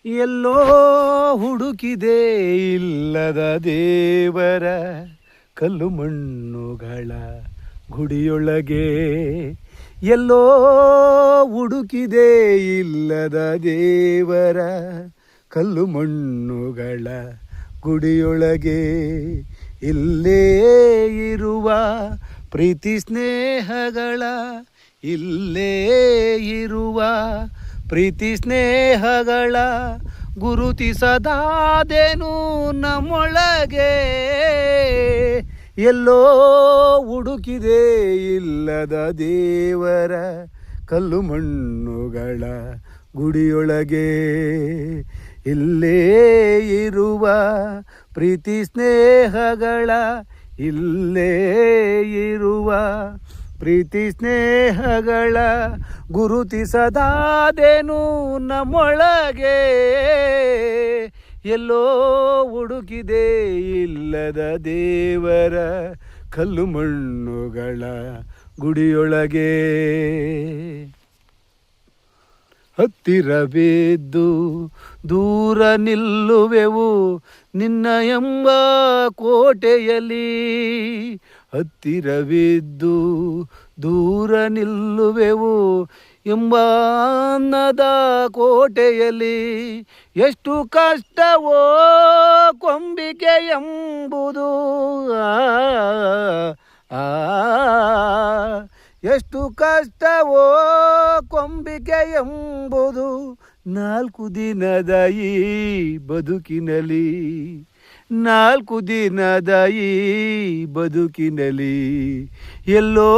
ಎಲ್ಲೋ ಹುಡುಕಿದೆ ಇಲ್ಲದ ದೇವರ ಕಲ್ಲು ಮಣ್ಣುಗಳ ಗುಡಿಯೊಳಗೆ. ಎಲ್ಲೋ ಹುಡುಕಿದೆ ಇಲ್ಲದ ದೇವರ ಕಲ್ಲು ಮಣ್ಣುಗಳ ಗುಡಿಯೊಳಗೆ. ಇಲ್ಲೇ ಇರುವ ಪ್ರೀತಿ ಸ್ನೇಹಗಳ, ಇಲ್ಲೇ ಇರುವ ಪ್ರೀತಿ ಸ್ನೇಹಗಳ ಗುರುತಿಸದಾದೇನು ನಮ್ಮೊಳಗೆ. ಎಲ್ಲೋ ಹುಡುಕಿದೆ ಇಲ್ಲದ ದೇವರ ಕಲ್ಲು ಮಣ್ಣುಗಳ ಗುಡಿಯೊಳಗೆ. ಇಲ್ಲೇ ಇರುವ ಪ್ರೀತಿ ಸ್ನೇಹಗಳ, ಇಲ್ಲೇ ಇರುವ ಪ್ರೀತಿ ಸ್ನೇಹಗಳ ಗುರುತಿಸದಾದೇನು ನಮ್ಮೊಳಗೆ. ಎಲ್ಲೋ ಹುಡುಕಿದೆ ಇಲ್ಲದ ದೇವರ ಕಲ್ಲು ಮಣ್ಣುಗಳ ಗುಡಿಯೊಳಗೆ. ಹತ್ತಿರ ಬಿದ್ದು ದೂರ ನಿಲ್ಲುವೆವು ನಿನ್ನ ಎಂಬ ಕೋಟೆಯಲ್ಲಿ. ಹತ್ತಿರವಿದ್ದು ದೂರ ನಿಲ್ಲುವೆವು ಎಂಬ ಅನ್ನದ ಕೋಟೆಯಲ್ಲಿ. ಎಷ್ಟು ಕಷ್ಟವೋ ಕೊಂಬಿಕೆ ಎಂಬುದು, ಎಷ್ಟು ಕಷ್ಟವೋ ಕೊಂಬಿಕೆ ಎಂಬುದು ನಾಲ್ಕು ದಿನದ ಈ ಬದುಕಿನಲ್ಲಿ. ನಾಲ್ಕು ದಿನದ ಈ ಬದುಕಿನಲ್ಲಿ ಎಲ್ಲೋ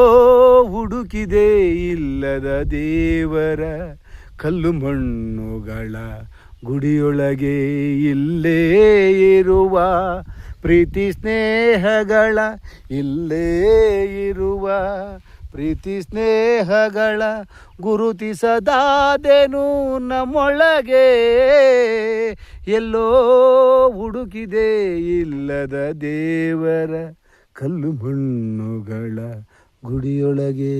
ಹುಡುಕಿದೆ ಇಲ್ಲದ ದೇವರ ಕಲ್ಲು ಮಣ್ಣುಗಳ ಗುಡಿಯೊಳಗೆ. ಇಲ್ಲೇ ಇರುವ ಪ್ರೀತಿ ಸ್ನೇಹಗಳ, ಇಲ್ಲೇ ಇರುವ ಪ್ರೀತಿ ಸ್ನೇಹಗಳ ಗುರುತಿಸದಾದೇನು ನಮ್ಮೊಳಗೆ. ಎಲ್ಲೋ ಹುಡುಕಿದೆ ಇಲ್ಲದ ದೇವರ ಕಲ್ಲು ಮಣ್ಣುಗಳ ಗುಡಿಯೊಳಗೆ.